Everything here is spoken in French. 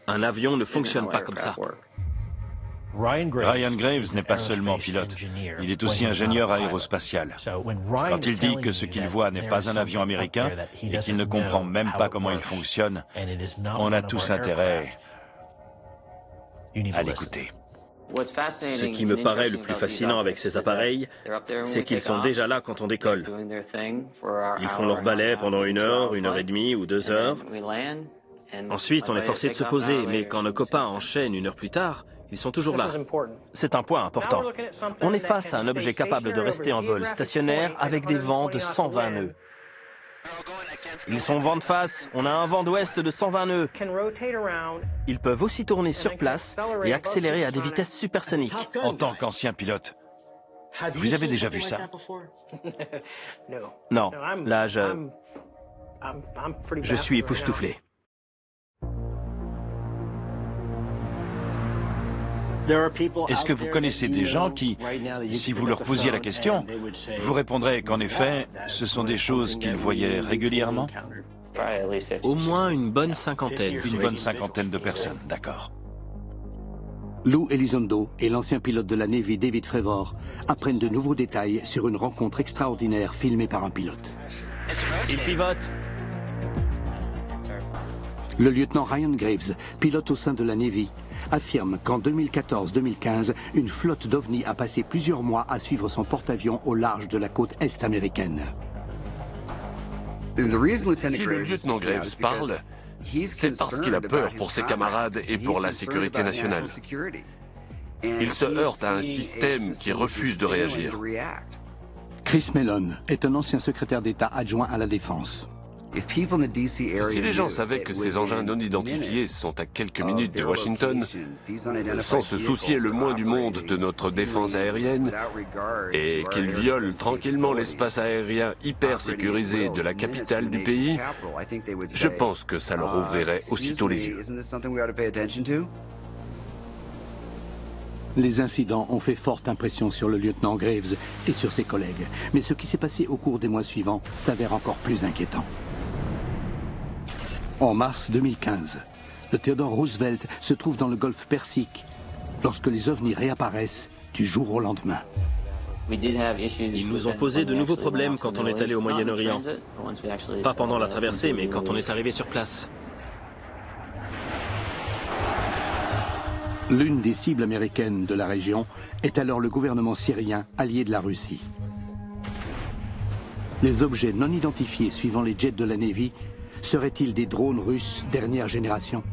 Un avion ne fonctionne pas comme ça. Ryan Graves n'est pas seulement pilote, il est aussi ingénieur aérospatial. Quand il dit que ce qu'il voit n'est pas un avion américain et qu'il ne comprend même pas comment il fonctionne, on a tous intérêt à l'écouter. Ce qui me paraît le plus fascinant avec ces appareils, c'est qu'ils sont déjà là quand on décolle. Ils font leur balai pendant 1 heure, 1 heure et demie ou 2 heures. Ensuite, on est forcé de se poser, mais quand nos copains enchaînent 1 heure plus tard, ils sont toujours là. C'est un point important. On est face à un objet capable de rester en vol stationnaire avec des vents de 120 nœuds. Ils sont vent de face, on a un vent d'ouest de 120 nœuds. Ils peuvent aussi tourner sur place et accélérer à des vitesses supersoniques. En tant qu'ancien pilote, vous avez déjà vu ça? Non, là, je suis époustouflé. Est-ce que vous connaissez des gens qui, si vous leur posiez la question, vous répondrez qu'en effet, ce sont des choses qu'ils voyaient régulièrement? Au moins une bonne cinquantaine. Une bonne cinquantaine de personnes, d'accord. Lou Elizondo et l'ancien pilote de la Navy David Fravor apprennent de nouveaux détails sur une rencontre extraordinaire filmée par un pilote. Il pivote. Le lieutenant Ryan Graves, pilote au sein de la Navy, affirme qu'en 2014-2015, une flotte d'ovnis a passé plusieurs mois à suivre son porte-avions au large de la côte est américaine. Si le lieutenant Graves parle, c'est parce qu'il a peur pour ses camarades et pour la sécurité nationale. Il se heurte à un système qui refuse de réagir. Chris Mellon est un ancien secrétaire d'État adjoint à la Défense. Si les gens savaient que ces engins non identifiés sont à quelques minutes de Washington, sans se soucier le moins du monde de notre défense aérienne, et qu'ils violent tranquillement l'espace aérien hyper sécurisé de la capitale du pays, je pense que ça leur ouvrirait aussitôt les yeux. Les incidents ont fait forte impression sur le lieutenant Graves et sur ses collègues, mais ce qui s'est passé au cours des mois suivants s'avère encore plus inquiétant. En mars 2015, le Theodore Roosevelt se trouve dans le golfe Persique lorsque les ovnis réapparaissent du jour au lendemain. Ils nous ont posé de nouveaux problèmes quand on est allé au Moyen-Orient. Pas pendant la traversée, mais quand on est arrivé sur place. L'une des cibles américaines de la région est alors le gouvernement syrien allié de la Russie. Les objets non identifiés suivant les jets de la Navy seraient-ils des drones russes dernière génération ?